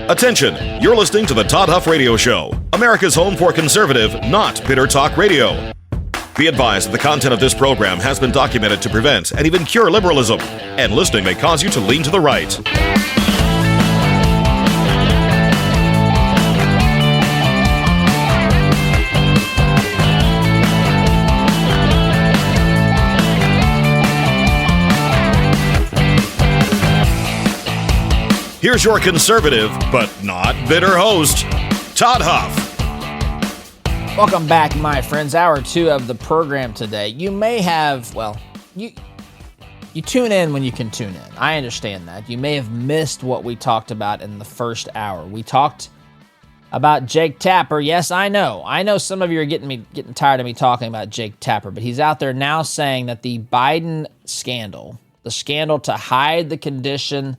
Attention, you're listening to the Todd Huff Radio Show, America's home for conservative, not bitter talk radio. Be advised that the content of this program has been documented to prevent and even cure liberalism, and listening may cause you to lean to the right. Here's your conservative, but not bitter host, Todd Huff. Welcome back, my friends. Hour 2 of the program today. You may have, you tune in when you can tune in. I understand that. You may have missed what we talked about in the first hour. We talked about Jake Tapper. Yes, I know. I know some of you are getting tired of me talking about Jake Tapper, but he's out there now saying that the Biden scandal, the scandal to hide the condition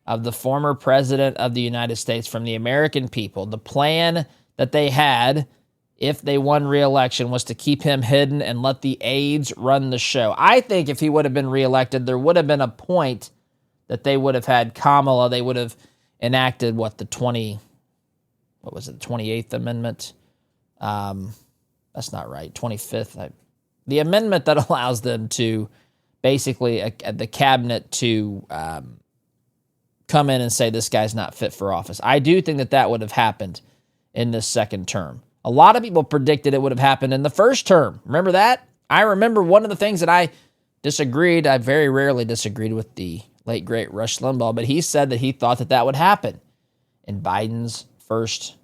of the former president of the United States from the American people, the plan that they had if they won re-election was to keep him hidden and let the aides run the show. I think if he would have been re-elected, there would have been a point that they would have had Kamala. They would have enacted the 28th Amendment? That's not right. 25th. The amendment that allows them to basically, the cabinet to come in and say this guy's not fit for office. I do think that would have happened in this second term. A lot of people predicted it would have happened in the first term. Remember that? I remember one of the things that I very rarely disagreed with the late, great Rush Limbaugh, but he said that he thought that would happen in Biden's first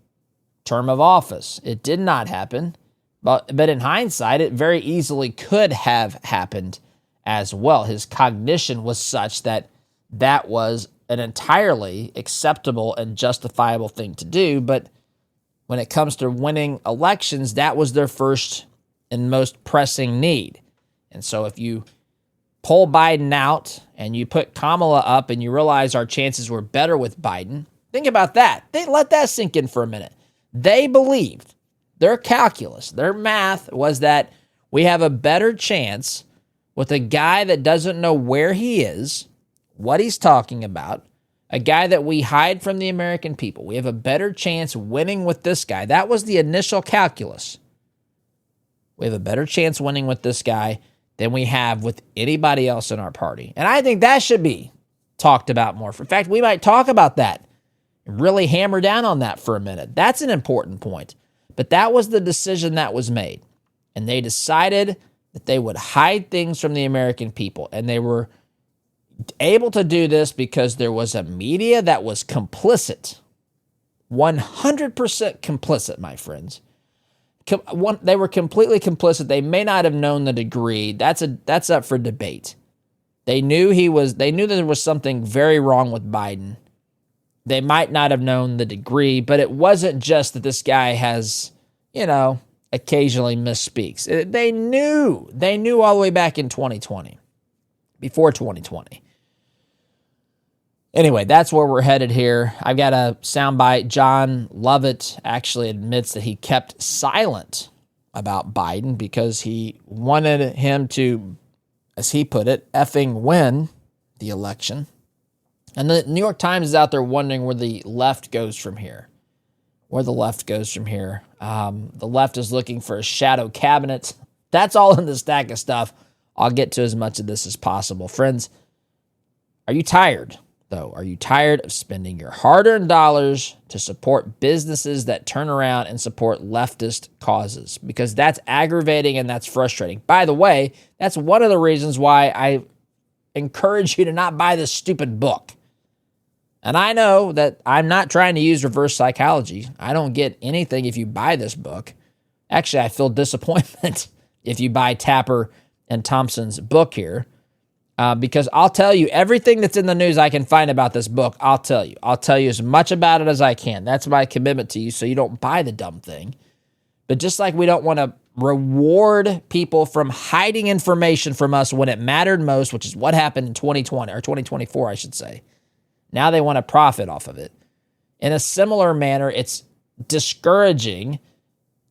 term of office. It did not happen, but in hindsight, it very easily could have happened as well. His cognition was such that was an entirely acceptable and justifiable thing to do, but when it comes to winning elections, that was their first and most pressing need. And so if you pull Biden out and you put Kamala up and you realize our chances were better with Biden, think about that. Let that sink in for a minute. They believed, their calculus, their math was that we have a better chance with a guy that doesn't know where he is, what he's talking about, a guy that we hide from the American people. We have a better chance winning with this guy. That was the initial calculus. We have a better chance winning with this guy than we have with anybody else in our party. And I think that should be talked about more. In fact, we might talk about that and really hammer down on that for a minute. That's an important point. But that was the decision that was made. And they decided that they would hide things from the American people. And they were able to do this because there was a media that was complicit, 100% complicit, my friends. They were completely complicit. They may not have known the degree. That's up for debate. They knew that there was something very wrong with Biden. They might not have known the degree, but it wasn't just that this guy has, occasionally misspeaks. They knew all the way back in 2020, before 2020. Anyway, that's where we're headed here. I've got a soundbite. Jon Lovett actually admits that he kept silent about Biden because he wanted him to, as he put it, effing win the election. And the New York Times is out there wondering where the left goes from here. The left is looking for a shadow cabinet. That's all in the stack of stuff. I'll get to as much of this as possible. Friends, are you tired? Are you tired of spending your hard-earned dollars to support businesses that turn around and support leftist causes? Because that's aggravating and that's frustrating. By the way, that's one of the reasons why I encourage you to not buy this stupid book. And I know that I'm not trying to use reverse psychology. I don't get anything if you buy this book. Actually, I feel disappointment if you buy Tapper and Thompson's book here. Because I'll tell you everything that's in the news I can find about this book. I'll tell you as much about it as I can. That's my commitment to you, so you don't buy the dumb thing. But just like we don't want to reward people from hiding information from us when it mattered most, which is what happened in 2020 or 2024, I should say. Now they want to profit off of it. In a similar manner, it's discouraging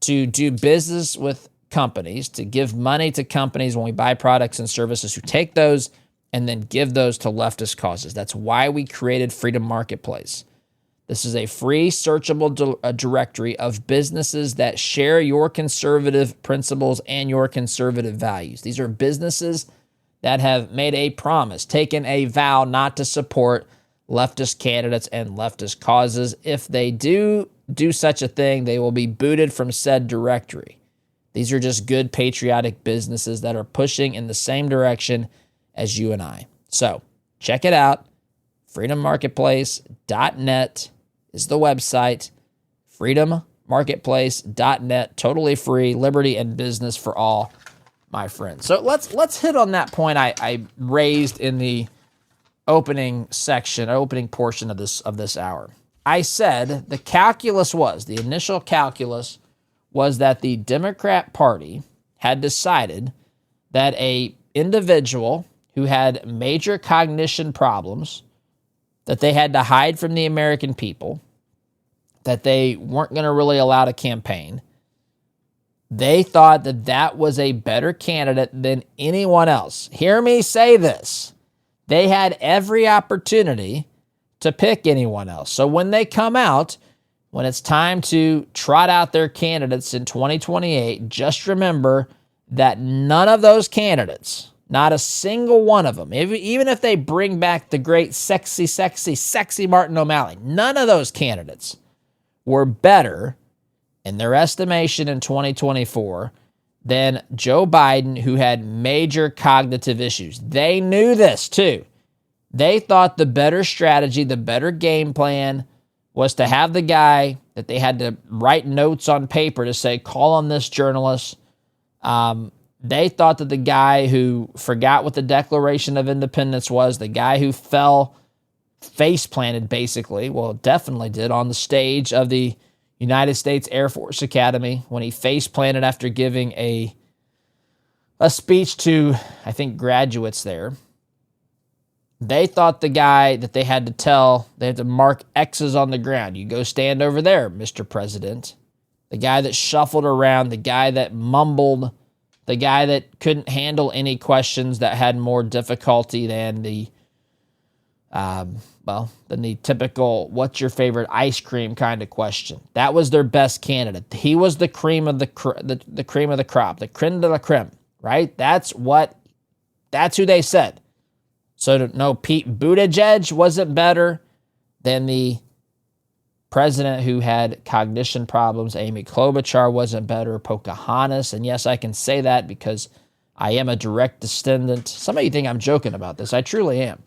to do business with companies, to give money to companies when we buy products and services who take those and then give those to leftist causes. That's why we created Freedom Marketplace. This is a free searchable directory of businesses that share your conservative principles and your conservative values. These are businesses that have made a promise, taken a vow not to support leftist candidates and leftist causes. If they do such a thing, they will be booted from said directory. These are just good patriotic businesses that are pushing in the same direction as you and I. So check it out. freedommarketplace.net is the website. freedommarketplace.net, totally free, liberty and business for all, my friends. So let's hit on that point I raised in the opening portion of this hour. I said the initial calculus was that the Democrat Party had decided that a individual who had major cognition problems that they had to hide from the American people, that they weren't going to really allow to campaign, they thought that that was a better candidate than anyone else. Hear me say this. They had every opportunity to pick anyone else. So when they come out, when it's time to trot out their candidates in 2028, just remember that none of those candidates, not a single one of them, even if they bring back the great sexy Martin O'Malley, none of those candidates were better in their estimation in 2024 than Joe Biden, who had major cognitive issues. They knew this too. They thought the better strategy, the better game plan was to have the guy that they had to write notes on paper to say, call on this journalist. They thought that the guy who forgot what the Declaration of Independence was, the guy who fell face planted basically, well, definitely did on the stage of the United States Air Force Academy when he face planted after giving a speech to, I think, graduates there. They thought the guy that they had to mark X's on the ground. You go stand over there, Mr. President. The guy that shuffled around, the guy that mumbled, the guy that couldn't handle any questions that had more difficulty than the typical, what's your favorite ice cream kind of question. That was their best candidate. He was the cream of the cream of the crop, the creme de la creme, right? That's who they said. So no, Pete Buttigieg wasn't better than the president who had cognition problems. Amy Klobuchar wasn't better. Pocahontas, and yes, I can say that because I am a direct descendant. Some of you think I'm joking about this. I truly am.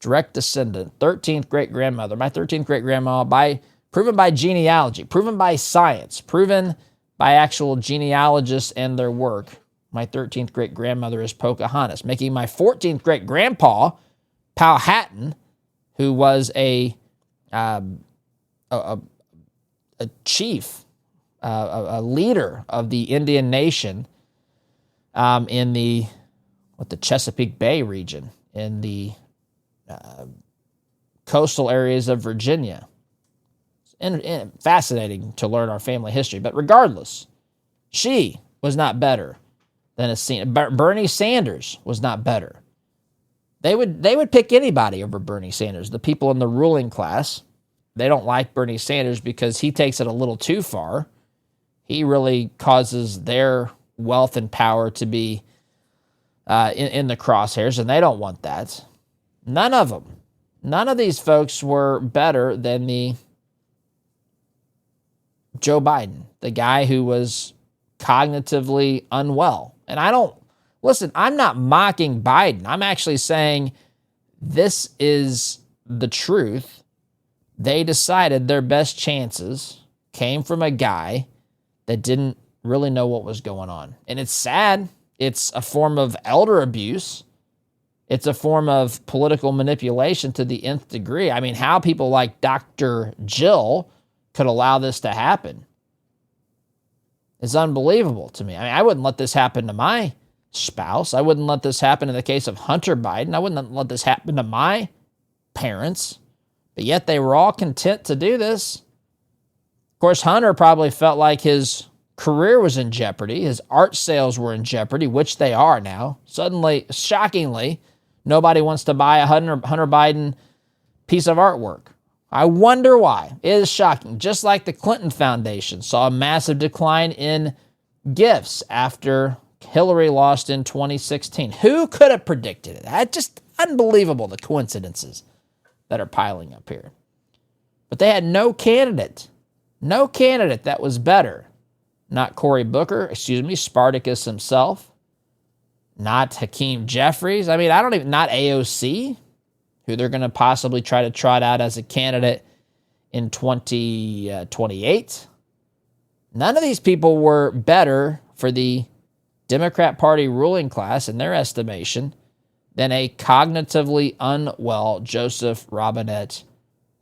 Direct descendant, 13th great-grandmother. My 13th great-grandma, proven by genealogy, proven by science, proven by actual genealogists and their work. My 13th great-grandmother is Pocahontas, making my 14th great-grandpa, Powhatan, who was a chief, a leader of the Indian nation in the Chesapeake Bay region, in the coastal areas of Virginia. And fascinating to learn our family history. But regardless, she was not better than Bernie Sanders was not better. They would pick anybody over Bernie Sanders. The people in the ruling class, they don't like Bernie Sanders because he takes it a little too far. He really causes their wealth and power to be in the crosshairs, and they don't want that. None of them. None of these folks were better than the Joe Biden, the guy who was cognitively unwell. And I'm not mocking Biden. I'm actually saying this is the truth. They decided their best chances came from a guy that didn't really know what was going on. And it's sad. It's a form of elder abuse. It's a form of political manipulation to the nth degree. I mean, how people like Dr. Jill could allow this to happen is unbelievable to me. I mean, I wouldn't let this happen to my spouse. I wouldn't let this happen in the case of Hunter Biden. I wouldn't let this happen to my parents. But yet they were all content to do this. Of course, Hunter probably felt like his career was in jeopardy. His art sales were in jeopardy, which they are now. Suddenly, shockingly, nobody wants to buy a Hunter Biden piece of artwork. I wonder why. It is shocking. Just like the Clinton Foundation saw a massive decline in gifts after Hillary lost in 2016. Who could have predicted it? That's just unbelievable, the coincidences that are piling up here. But they had no candidate that was better. Not Cory Booker, Spartacus himself. Not Hakeem Jeffries. I mean, not AOC, who they're going to possibly try to trot out as a candidate in 2028. None of these people were better for the Democrat Party ruling class, in their estimation, than a cognitively unwell Joseph Robinette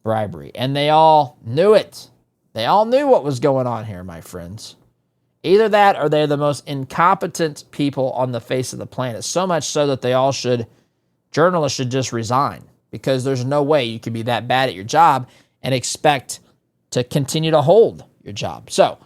bribery. And they all knew it. They all knew what was going on here, my friends. Either that or they're the most incompetent people on the face of the planet. So much so that journalists should just resign, because there's no way you could be that bad at your job and expect to continue to hold your job. So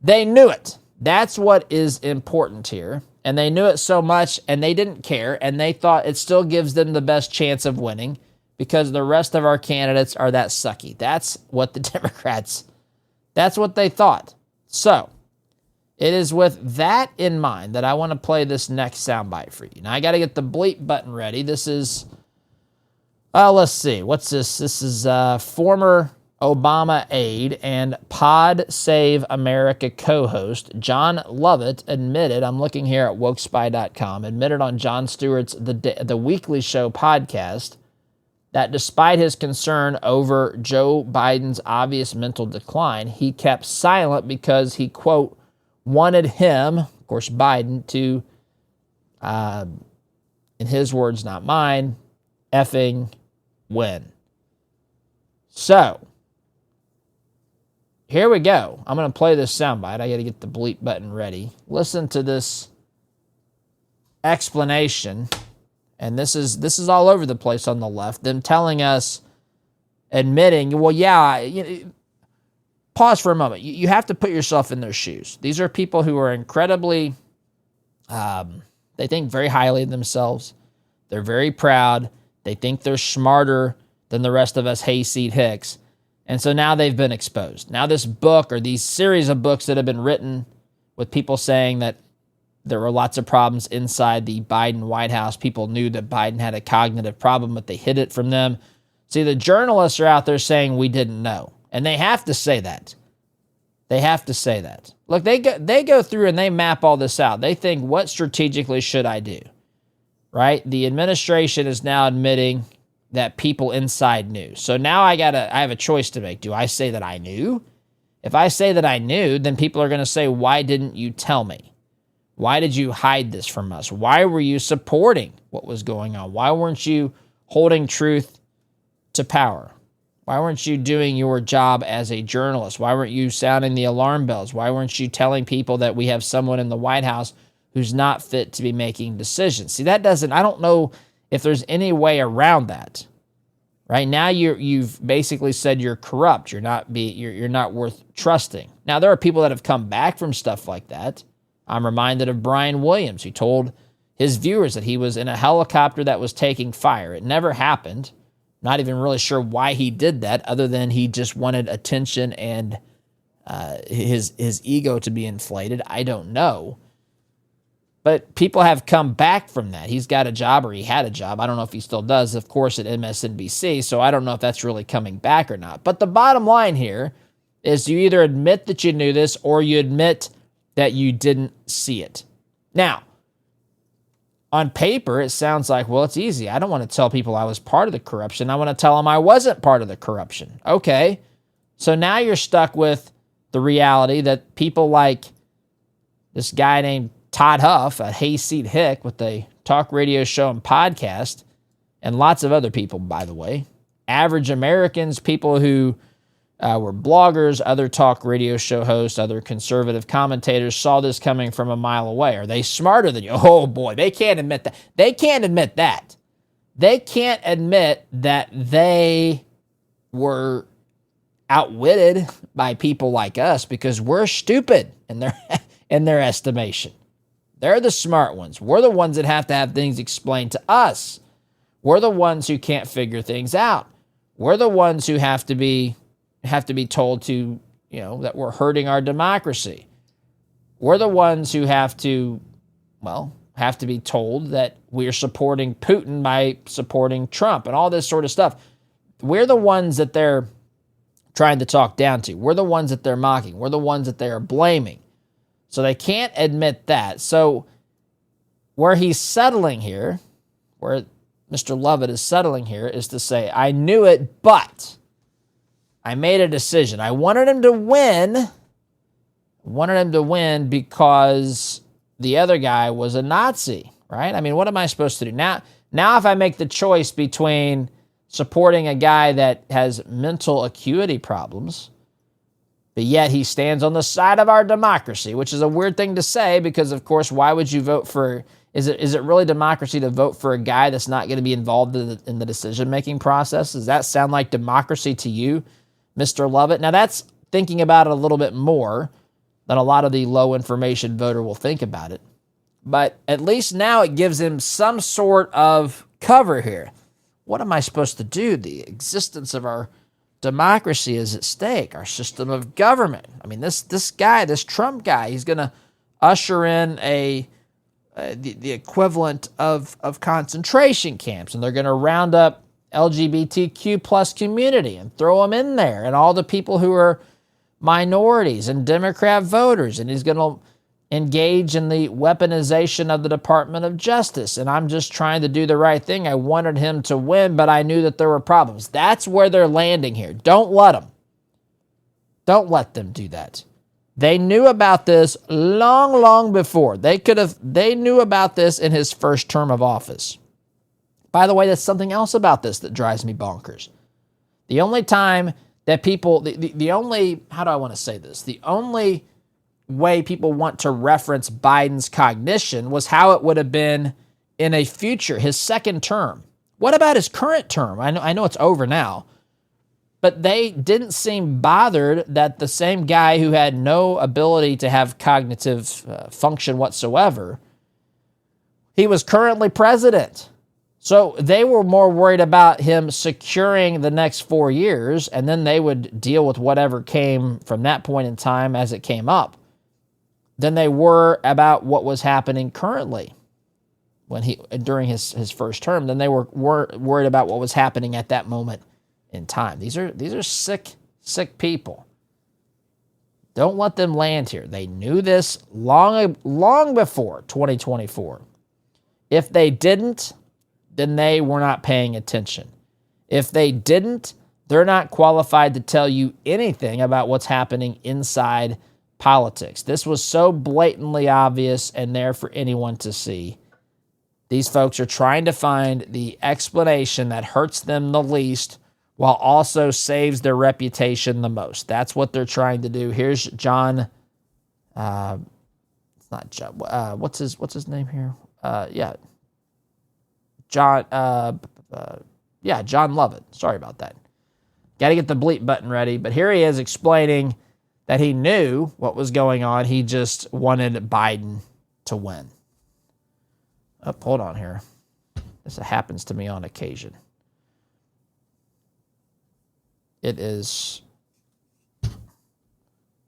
they knew it. That's what is important here. And they knew it so much, and they didn't care, and they thought it still gives them the best chance of winning because the rest of our candidates are that sucky. That's what the Democrats, that's what they thought. So it is with that in mind that I want to play this next soundbite for you. Now, I got to get the bleep button ready. This is, let's see. What's this? This is former Obama aide and Pod Save America co-host Jon Lovett admitted, I'm looking here at wokespy.com, admitted on Jon Stewart's The Weekly Show podcast that despite his concern over Joe Biden's obvious mental decline, he kept silent because he, quote, wanted him, of course Biden, to, in his words, not mine, effing win. So, here we go. I'm going to play this soundbite. I got to get the bleep button ready. Listen to this explanation. And this is all over the place on the left. Them telling us, admitting, well, yeah, pause for a moment. You have to put yourself in their shoes. These are people who are incredibly, they think very highly of themselves. They're very proud. They think they're smarter than the rest of us hayseed hicks. And so now they've been exposed. Now this book, or these series of books that have been written with people saying that there were lots of problems inside the Biden White House. People knew that Biden had a cognitive problem, but they hid it from them. See, the journalists are out there saying we didn't know. And they have to say that. They have to say that. Look, they go through and they map all this out. They think, what strategically should I do? Right? The administration is now admitting that people inside knew. So now I have a choice to make. Do I say that I knew? If I say that I knew, then people are going to say, why didn't you tell me? Why did you hide this from us? Why were you supporting what was going on? Why weren't you holding truth to power? Why weren't you doing your job as a journalist? Why weren't you sounding the alarm bells? Why weren't you telling people that we have someone in the White House who's not fit to be making decisions? See, I don't know if there's any way around that. Right now, you've basically said you're corrupt. You're not worth trusting. Now, there are people that have come back from stuff like that. I'm reminded of Brian Williams, who told his viewers that he was in a helicopter that was taking fire. It never happened. Not even really sure why he did that, other than he just wanted attention and his ego to be inflated. I don't know. But people have come back from that. He's got a job, or he had a job. I don't know if he still does, of course, at MSNBC. So I don't know if that's really coming back or not. But the bottom line here is you either admit that you knew this, or you admit that you didn't see it. Now, on paper, it sounds like, well, it's easy. I don't want to tell people I was part of the corruption. I want to tell them I wasn't part of the corruption. Okay. So now you're stuck with the reality that people like this guy named Todd Huff, a hayseed hick with a talk radio show and podcast, and lots of other people, by the way, average Americans, people who were bloggers, other talk radio show hosts, other conservative commentators, saw this coming from a mile away. Are they smarter than you? Oh boy, they can't admit that. They can't admit that. They can't admit that they were outwitted by people like us, because we're stupid in their estimation. They're the smart ones. We're the ones that have to have things explained to us. We're the ones who can't figure things out. We're the ones who have to be told to, that we're hurting our democracy. We're the ones who have to be told that we're supporting Putin by supporting Trump and all this sort of stuff. We're the ones that they're trying to talk down to. We're the ones that they're mocking. We're the ones that they are blaming. So they can't admit that. So where he's settling here, where Mr. Lovett is settling here, is to say, I knew it, but I made a decision. I wanted him to win. Because the other guy was a Nazi, right? I mean, what am I supposed to do? Now if I make the choice between supporting a guy that has mental acuity problems, but yet he stands on the side of our democracy, which is a weird thing to say because, of course, why would you vote for... Is it really democracy to vote for a guy that's not going to be involved in the decision-making process? Does that sound like democracy to you, Mr. Lovett? Now, that's thinking about it a little bit more than a lot of the low-information voter will think about it. But at least now it gives him some sort of cover here. What am I supposed to do? The existence of our democracy is at stake, our system of government. I mean, this guy, this Trump guy, he's going to usher in the equivalent of concentration camps, and they're going to round up LGBTQ plus community and throw them in there, and all the people who are minorities and Democrat voters, and he's going to engage in the weaponization of the Department of Justice. And I'm just trying to do the right thing. I wanted him to win, but I knew that there were problems. That's where they're landing here. Don't let them. Don't let them do that. They knew about this long before. They knew about this in his first term of office. By the way, that's something else about this that drives me bonkers. The only time that people, the only, how do I want to say this? The only way people want to reference Biden's cognition was how it would have been in a future, his second term. What about his current term? I know it's over now. But they didn't seem bothered that the same guy who had no ability to have cognitive function whatsoever, he was currently president. So they were more worried about him securing the next 4 years, and then they would deal with whatever came from that point in time as it came up, than they were about what was happening currently during his first term. Then they were worried about what was happening at that moment in time. These are sick people. Don't let them land here. They knew this long before 2024. If they didn't, then they were not paying attention. If they didn't, they're not qualified to tell you anything about what's happening inside politics. This was so blatantly obvious and there for anyone to see. These folks are trying to find the explanation that hurts them the least while also saves their reputation the most. That's what they're trying to do. Here's Jon. It's not Jon. What's his name here? Jon. Jon Lovett. Sorry about that. Got to get the bleep button ready. But here he is explaining that he knew what was going on. He just wanted Biden to win. Oh, hold on here. This happens to me on occasion. It is.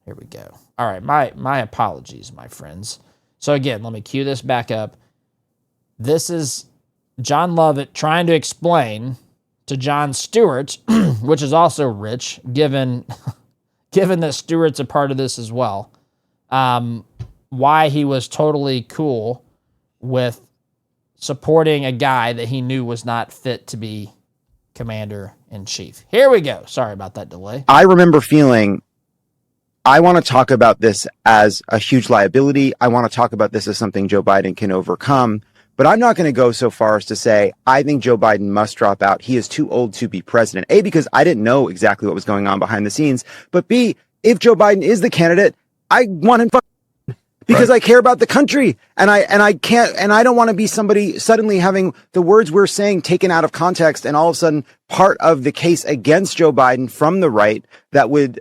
Here we go. All right, my apologies, my friends. So again, let me cue this back up. This is Jon Lovett trying to explain to Jon Stewart, which is also rich, given that Stewart's a part of this as well, why he was totally cool with supporting a guy that he knew was not fit to be commander-in-chief. Here we go. Sorry about that delay. I remember feeling, I want to talk about this as a huge liability. I want to talk about this as something Joe Biden can overcome. But I'm not going to go so far as to say, I think Joe Biden must drop out. He is too old to be president. A, because I didn't know exactly what was going on behind the scenes. But B, if Joe Biden is the candidate, I want him because I care about the country, and I don't want to be somebody suddenly having the words we're saying taken out of context and all of a sudden part of the case against Joe Biden from the right that would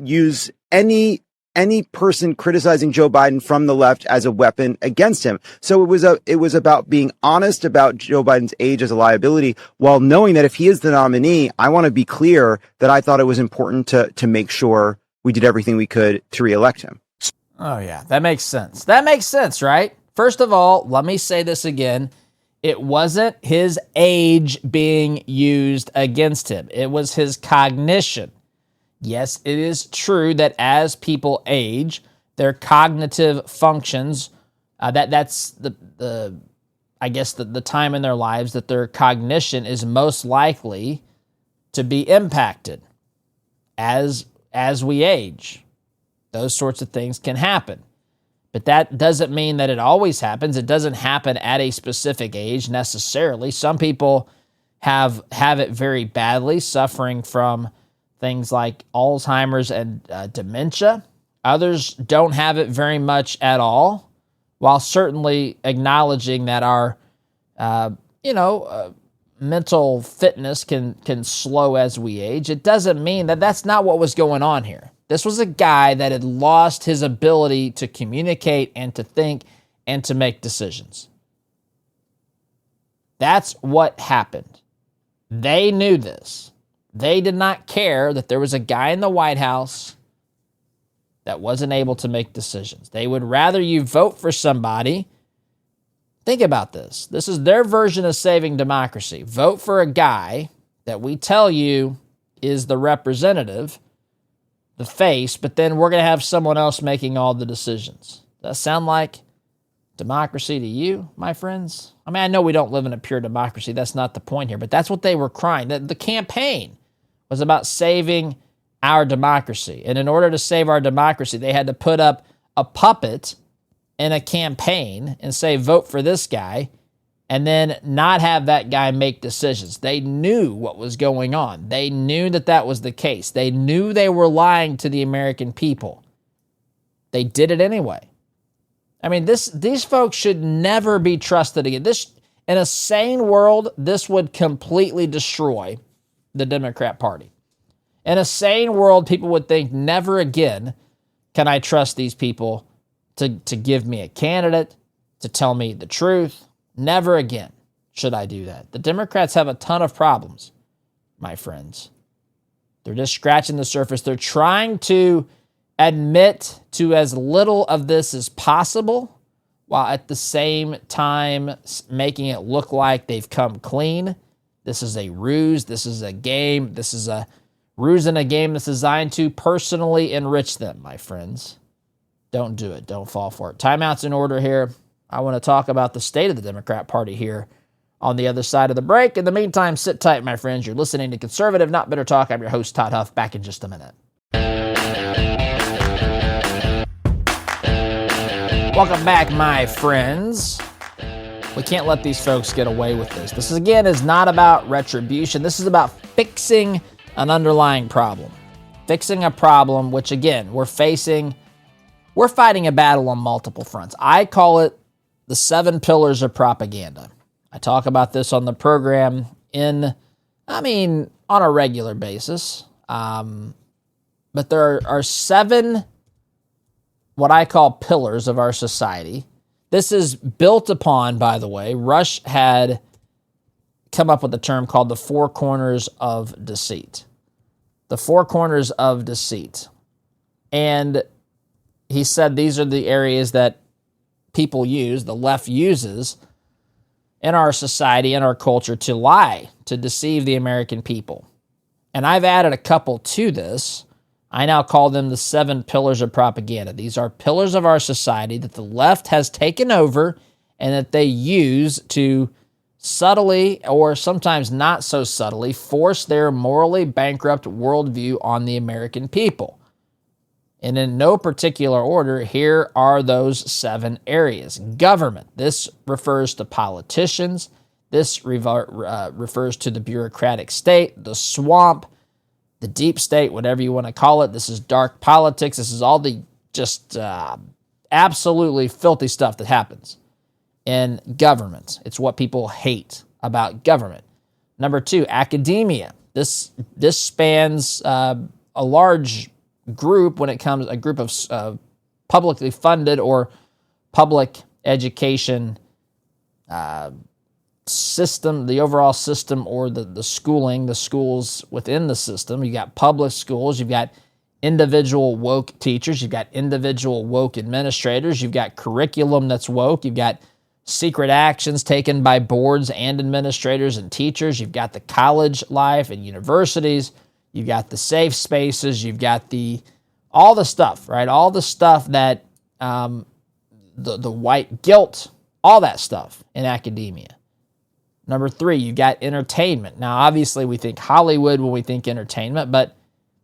use any any person criticizing Joe Biden from the left as a weapon against him. So it was about being honest about Joe Biden's age as a liability, while knowing that if he is the nominee, I want to be clear that I thought it was important to make sure we did everything we could to reelect him. Oh yeah, that makes sense. That makes sense, right? First of all, let me say this again. It wasn't his age being used against him. It was his cognition. Yes, it is true that as people age, their cognitive functions, that's the time in their lives that their cognition is most likely to be impacted as we age. Those sorts of things can happen. But that doesn't mean that it always happens. It doesn't happen at a specific age necessarily. Some people have it very badly, suffering from things like Alzheimer's and dementia. Others don't have it very much at all, while certainly acknowledging that our, mental fitness can slow as we age. It doesn't mean that that's not what was going on here. This was a guy that had lost his ability to communicate and to think and to make decisions. That's what happened. They knew this. They did not care that there was a guy in the White House that wasn't able to make decisions. They would rather you vote for somebody. Think about this. This is their version of saving democracy. Vote for a guy that we tell you is the representative, the face, but then we're going to have someone else making all the decisions. Does that sound like democracy to you, my friends? I mean, I know we don't live in a pure democracy. That's not the point here, but that's what they were crying. The campaign was about saving our democracy. And in order to save our democracy, they had to put up a puppet in a campaign and say, vote for this guy, and then not have that guy make decisions. They knew what was going on. They knew that that was the case. They knew they were lying to the American people. They did it anyway. I mean, these folks should never be trusted again. In a sane world, this would completely destroy the Democrat Party. In a sane world, people would think, never again can I trust these people to give me a candidate, to tell me the truth. Never again should I do that. The Democrats have a ton of problems, my friends. They're just scratching the surface. They're trying to admit to as little of this as possible, while at the same time making it look like they've come clean. This is a ruse. This is a game. This is a ruse in a game that's designed to personally enrich them, my friends. Don't do it. Don't fall for it. Timeout's in order here. I want to talk about the state of the Democrat Party here on the other side of the break. In the meantime, sit tight, my friends. You're listening to Conservative, Not Bitter Talk. I'm your host, Todd Huff. Back in just a minute. Welcome back, my friends. We can't let these folks get away with this. This, again, is not about retribution. This is about fixing an underlying problem. Fixing a problem, which, again, we're fighting a battle on multiple fronts. I call it the 7 pillars of propaganda. I talk about this on the program on a regular basis. But there are 7 what I call pillars of our society. This is built upon, by the way, Rush had come up with a term called the 4 corners of deceit. The 4 corners of deceit. And he said these are the areas that people use, the left uses in our society, in our culture, to lie, to deceive the American people. And I've added a couple to this. I now call them the 7 pillars of propaganda. These are pillars of our society that the left has taken over and that they use to subtly, or sometimes not so subtly, force their morally bankrupt worldview on the American people. And in no particular order, here are those 7 areas. Government. This refers to politicians. This refers to the bureaucratic state, the swamp, the deep state, whatever you want to call it. This is dark politics. This is all the just absolutely filthy stuff that happens in government. It's what people hate about government. Number 2, academia. This spans a large group when it comes a group of publicly funded or public education system, the overall system, or the schools within the system. You got public schools, you've got individual woke teachers, you've got individual woke administrators, you've got curriculum that's woke, you've got secret actions taken by boards and administrators and teachers, you've got the college life and universities, you've got the safe spaces, you've got all the stuff, right? All the stuff that the white guilt, all that stuff in academia. Number 3, you've got entertainment. Now, obviously, we think Hollywood when we think entertainment, but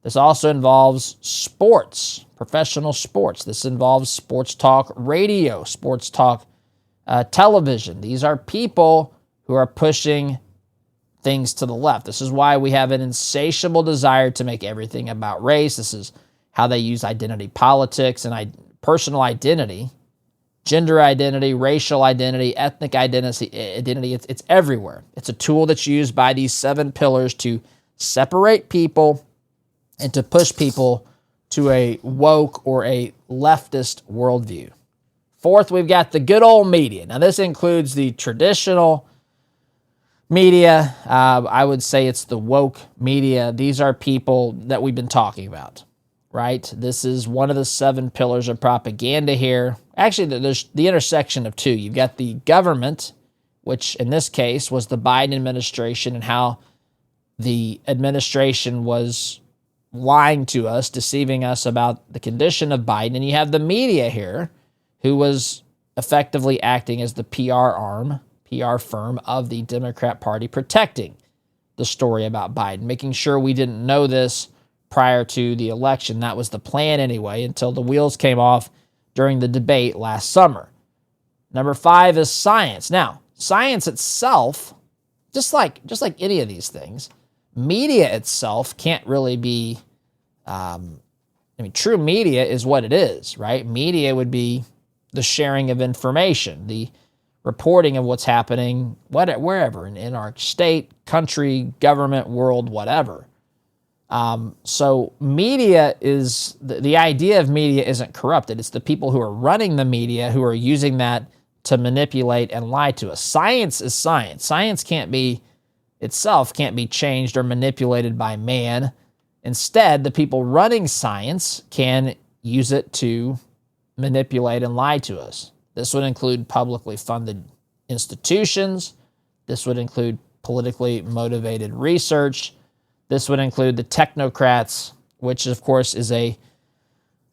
this also involves sports, professional sports. This involves sports talk radio, sports talk television. These are people who are pushing things to the left. This is why we have an insatiable desire to make everything about race. This is how they use identity politics and personal identity, gender identity, racial identity, ethnic identity. It's everywhere. It's a tool that's used by these 7 pillars to separate people and to push people to a woke or a leftist worldview. 4th, we've got the good old media. Now, this includes the traditional media. I would say it's the woke media. These are people that we've been talking about, right? This is one of the 7 pillars of propaganda here. Actually, there's the intersection of 2. You've got the government, which in this case was the Biden administration, and how the administration was lying to us, deceiving us about the condition of Biden. And you have the media here, who was effectively acting as the PR firm of the Democrat Party, protecting the story about Biden, making sure we didn't know this prior to the election. That was the plan anyway, until the wheels came off during the debate last summer. Number 5 is science. Now, science itself, just like any of these things, media itself can't really be, true media is what it is, right? Media would be the sharing of information, the reporting of what's happening wherever in our state, country, government, world, whatever. So media is, the idea of media isn't corrupted. It's the people who are running the media who are using that to manipulate and lie to us. Science is science. Science can't be changed or manipulated by man. Instead, the people running science can use it to manipulate and lie to us. This would include publicly funded institutions. This would include politically motivated research. This would include the technocrats, which of course is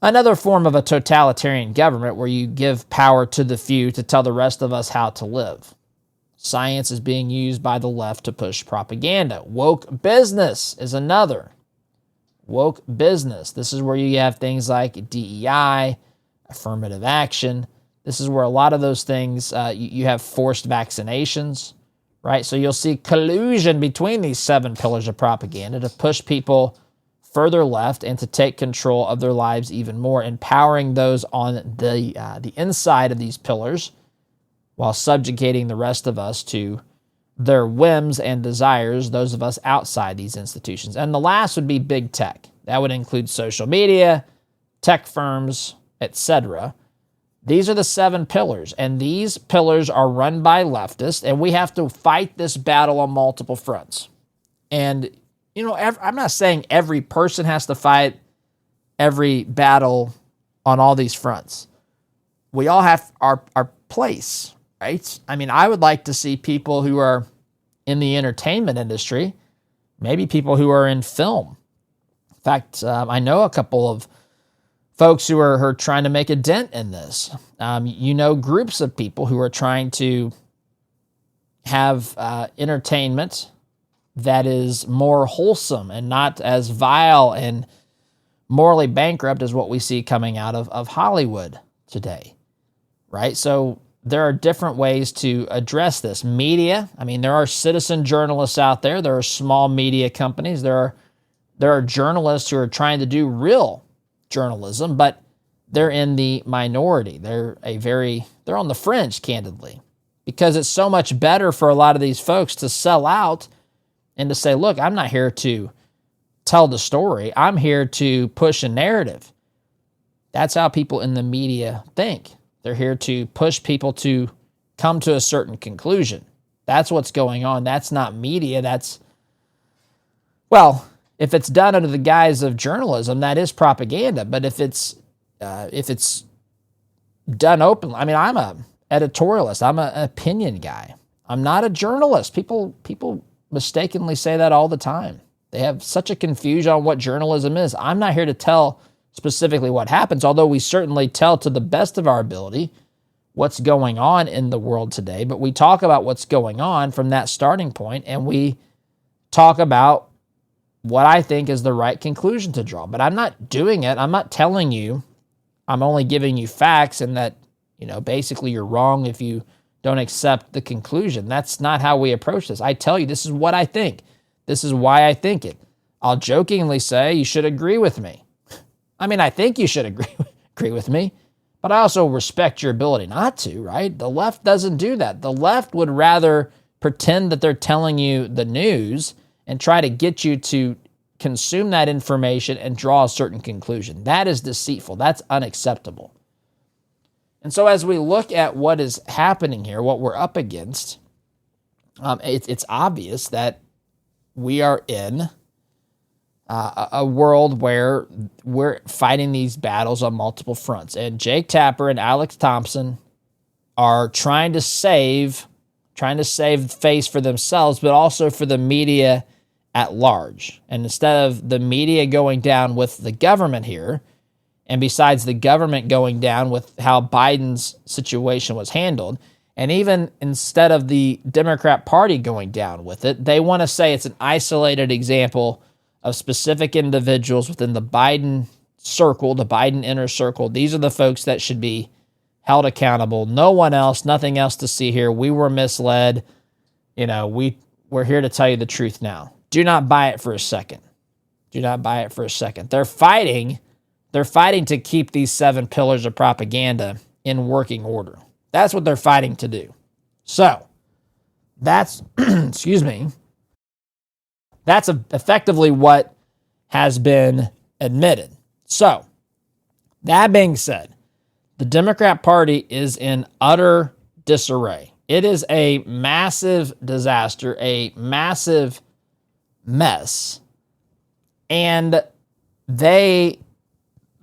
another form of a totalitarian government where you give power to the few to tell the rest of us how to live. Science is being used by the left to push propaganda. Woke business is another. Woke business. This is where you have things like DEI, affirmative action. This is where a lot of those things, you have forced vaccinations, right? So you'll see collusion between these 7 pillars of propaganda to push people further left and to take control of their lives even more, empowering those on the inside of these pillars while subjugating the rest of us to their whims and desires, those of us outside these institutions. And the last would be big tech. That would include social media, tech firms, etc. These are the 7 pillars, and these pillars are run by leftists, and we have to fight this battle on multiple fronts. And, I'm not saying every person has to fight every battle on all these fronts. We all have our place, right? I would like to see people who are in the entertainment industry, maybe people who are in film. In fact, I know a couple of folks who are trying to make a dent in this. Groups of people who are trying to have entertainment that is more wholesome and not as vile and morally bankrupt as what we see coming out of Hollywood today, right? So there are different ways to address this. Media, there are citizen journalists out there. There are small media companies. There are journalists who are trying to do real journalism, but they're in the minority. They're on the fringe, candidly, because it's so much better for a lot of these folks to sell out and to say, look, I'm not here to tell the story. I'm here to push a narrative. That's how people in the media think. They're here to push people to come to a certain conclusion. That's what's going on. That's not media. Well, if it's done under the guise of journalism, that is propaganda. But if it's done openly, I mean, I'm a editorialist. I'm an opinion guy. I'm not a journalist. People mistakenly say that all the time. They have such a confusion on what journalism is. I'm not here to tell specifically what happens, although we certainly tell to the best of our ability what's going on in the world today. But we talk about what's going on from that starting point, and we talk about what I think is the right conclusion to draw. But I'm not doing it. I'm not telling you. I'm only giving you facts, and that, basically you're wrong if you don't accept the conclusion. That's not how we approach this. I tell you, this is what I think. This is why I think it. I'll jokingly say you should agree with me. I mean, I think you should agree with me, but I also respect your ability not to, right? The left doesn't do that. The left would rather pretend that they're telling you the news and try to get you to consume that information and draw a certain conclusion. That is deceitful. That's unacceptable. And so as we look at what is happening here, what we're up against, it's obvious that we are in a world where we're fighting these battles on multiple fronts. And Jake Tapper and Alex Thompson are trying to save face for themselves, but also for the media at large. And instead of the media going down with the government here, and besides the government going down with how Biden's situation was handled, and even instead of the Democrat Party going down with it, they want to say it's an isolated example of specific individuals within the Biden circle, the Biden inner circle. These are the folks that should be held accountable. No one else, nothing else to see here. We were misled. We're here to tell you the truth now. Do not buy it for a second. Do not buy it for a second. They're fighting to keep these 7 pillars of propaganda in working order. That's what they're fighting to do. So, that's, excuse me, that's effectively what has been admitted. So, that being said, the Democrat Party is in utter disarray. It is a massive disaster, a massive mess, and they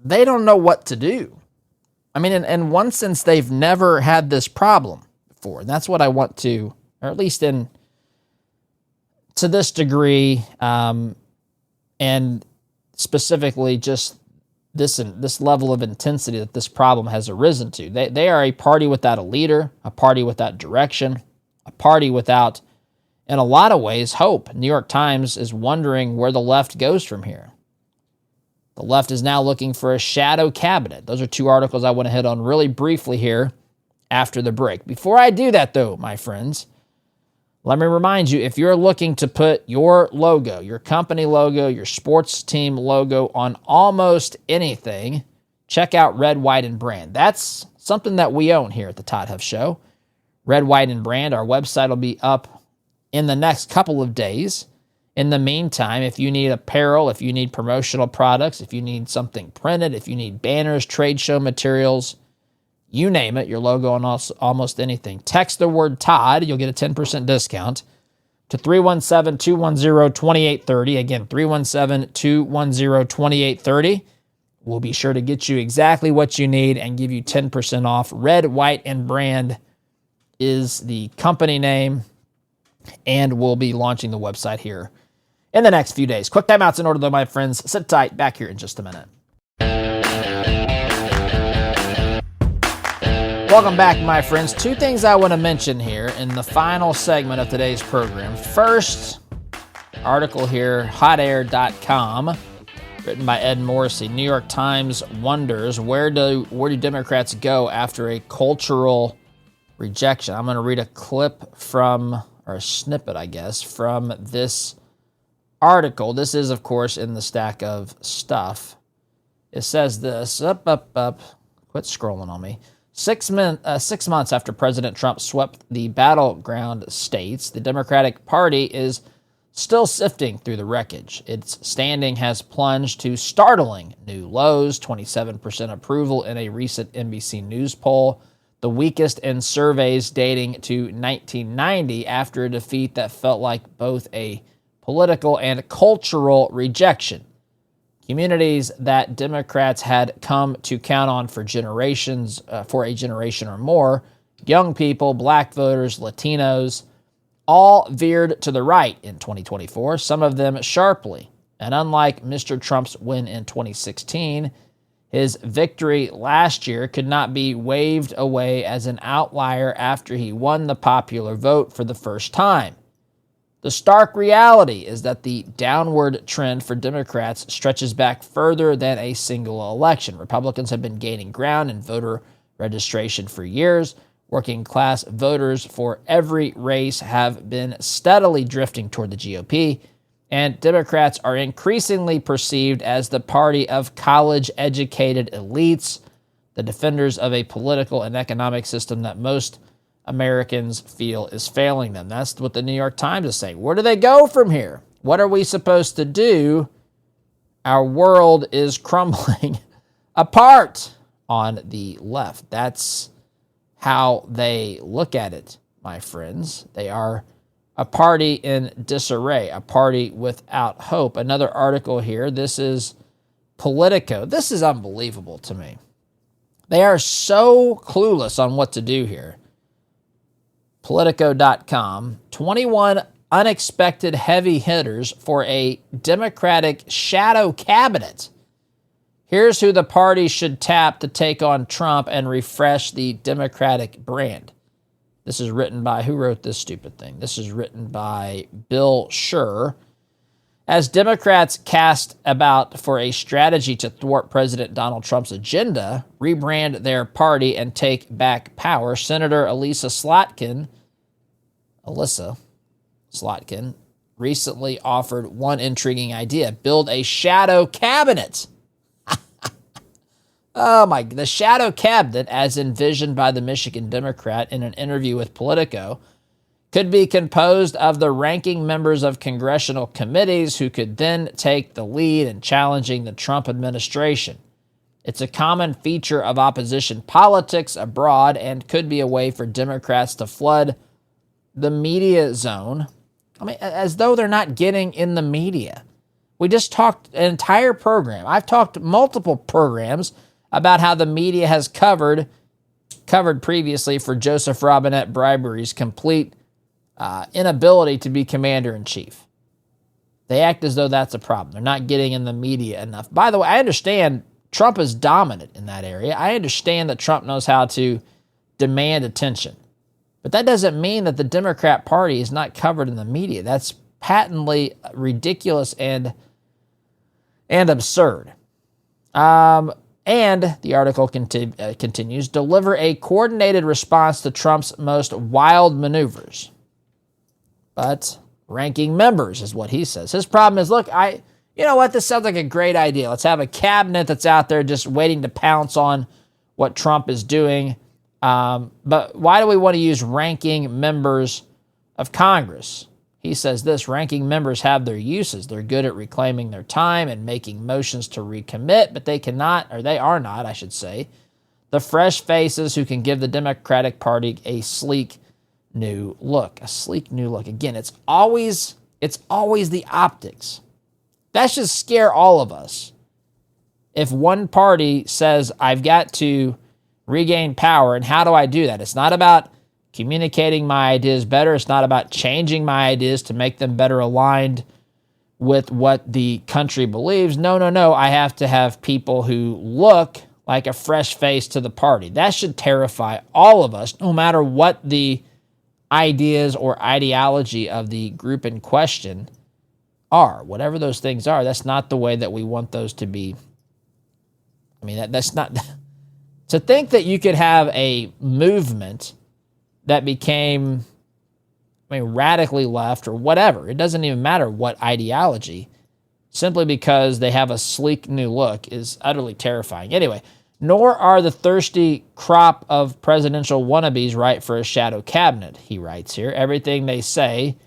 don't know what to do. I mean, in one sense, they've never had this problem before. And that's what I want to, or at least to this degree, and specifically just this level of intensity that this problem has arisen to. They are a party without a leader, a party without direction, a party without, in a lot of ways, hope. New York Times is wondering where the left goes from here. The left is now looking for a shadow cabinet. Those are 2 articles I want to hit on really briefly here after the break. Before I do that, though, my friends, let me remind you, if you're looking to put your logo, your company logo, your sports team logo on almost anything, check out Red, White, and Brand. That's something that we own here at the Todd Huff Show. Red, White, and Brand. Our website will be up in the next couple of days. In the meantime, if you need apparel, if you need promotional products, if you need something printed, if you need banners, trade show materials, you name it, your logo on almost anything, text the word Todd. You'll get a 10% discount to 317-210-2830. Again, 317-210-2830. We'll be sure to get you exactly what you need and give you 10% off. Red, White, and Brand is the company name, and we'll be launching the website here in the next few days. Quick timeouts in order, though, my friends. Sit tight. Back here in just a minute. Welcome back, my friends. 2 things I want to mention here in the final segment of today's program. First, article here, hotair.com, written by Ed Morrissey. New York Times wonders, where do Democrats go after a cultural rejection? I'm going to read a clip from, or a snippet, I guess, from this article. This is, of course, in the stack of stuff. It says this, up. Quit scrolling on me. 6 months after President Trump swept the battleground states, the Democratic Party is still sifting through the wreckage. Its standing has plunged to startling new lows, 27% approval in a recent NBC News poll, the weakest in surveys dating to 1990 after a defeat that felt like both a political and cultural rejection. Communities that Democrats had come to count on for generations, for a generation or more, young people, black voters, Latinos, all veered to the right in 2024, some of them sharply. And unlike Mr. Trump's win in 2016, his victory last year could not be waved away as an outlier after he won the popular vote for the first time. The stark reality is that the downward trend for Democrats stretches back further than a single election. Republicans have been gaining ground in voter registration for years. Working class voters for every race have been steadily drifting toward the GOP, and Democrats are increasingly perceived as the party of college-educated elites, the defenders of a political and economic system that most Americans feel is failing them. That's what the New York Times is saying. Where do they go from here? What are we supposed to do? Our world is crumbling apart on the left. That's how they look at it, my friends. They are a party in disarray, a party without hope. Another article here. This is Politico. This is unbelievable to me. They are so clueless on what to do here. Politico.com, 21 unexpected heavy hitters for a Democratic shadow cabinet. Here's who the party should tap to take on Trump and refresh the Democratic brand. This is written by, who wrote this stupid thing? This is written by Bill Schur. As Democrats cast about for a strategy to thwart President Donald Trump's agenda, rebrand their party, and take back power, Senator Alyssa Slotkin recently offered one intriguing idea: build a shadow cabinet. The shadow cabinet, as envisioned by the Michigan Democrat in an interview with Politico, could be composed of the ranking members of congressional committees who could then take the lead in challenging the Trump administration. It's a common feature of opposition politics abroad and could be a way for Democrats to flood the media zone. I mean, as though they're not getting in the media. We just talked an entire program. I've talked multiple programs about how the media has covered previously for Joseph Robinette bribery's complete inability to be commander-in-chief. They act as though that's a problem. They're not getting in the media enough. By the way, I understand Trump is dominant in that area. I understand that Trump knows how to demand attention. But that doesn't mean that the Democrat Party is not covered in the media. That's patently ridiculous and absurd. And the article continues, deliver a coordinated response to Trump's most wild maneuvers. But ranking members is what he says. His problem is, look, you know what? This sounds like a great idea. Let's have a cabinet that's out there just waiting to pounce on what Trump is doing. But why do we want to use ranking members of Congress? He says this: ranking members have their uses. They're good at reclaiming their time and making motions to recommit, but they are not, I should say, the fresh faces who can give the Democratic Party a sleek new look. A sleek new look. Again, it's always the optics. That should scare all of us. If one party says, I've got to regain power, and how do I do that? It's not about communicating my ideas better. It's not about changing my ideas to make them better aligned with what the country believes. No. I have to have people who look like a fresh face to the party. That should terrify all of us, no matter what the ideas or ideology of the group in question are. Whatever those things are, that's not the way that we want those to be. I mean, that's not... To think that you could have a movement that became, radically left or whatever, it doesn't even matter what ideology, simply because they have a sleek new look, is utterly terrifying. Anyway, nor are the thirsty crop of presidential wannabes right for a shadow cabinet, he writes here. Everything they say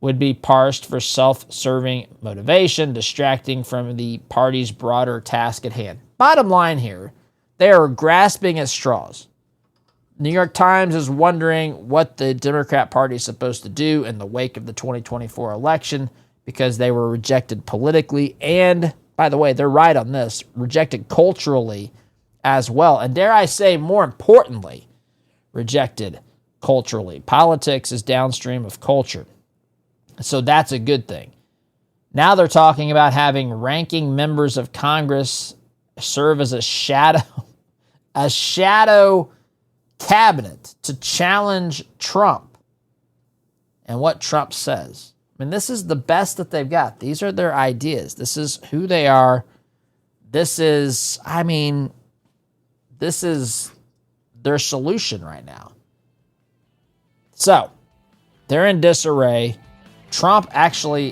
would be parsed for self-serving motivation, distracting from the party's broader task at hand. Bottom line here, they are grasping at straws. New York Times is wondering what the Democrat Party is supposed to do in the wake of the 2024 election because they were rejected politically and, by the way, they're right on this, rejected culturally as well. And dare I say, more importantly, rejected culturally. Politics is downstream of culture. So that's a good thing. Now they're talking about having ranking members of Congress serve as a shadow cabinet to challenge Trump and what Trump says. I mean, this is the best that they've got. These are their ideas. This is who they are. This is their solution right now. So, they're in disarray. Trump actually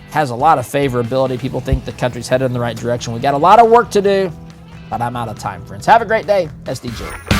has a lot of favorability. People think the country's headed in the right direction. We got a lot of work to do, but I'm out of time, friends. Have a great day. SDJ.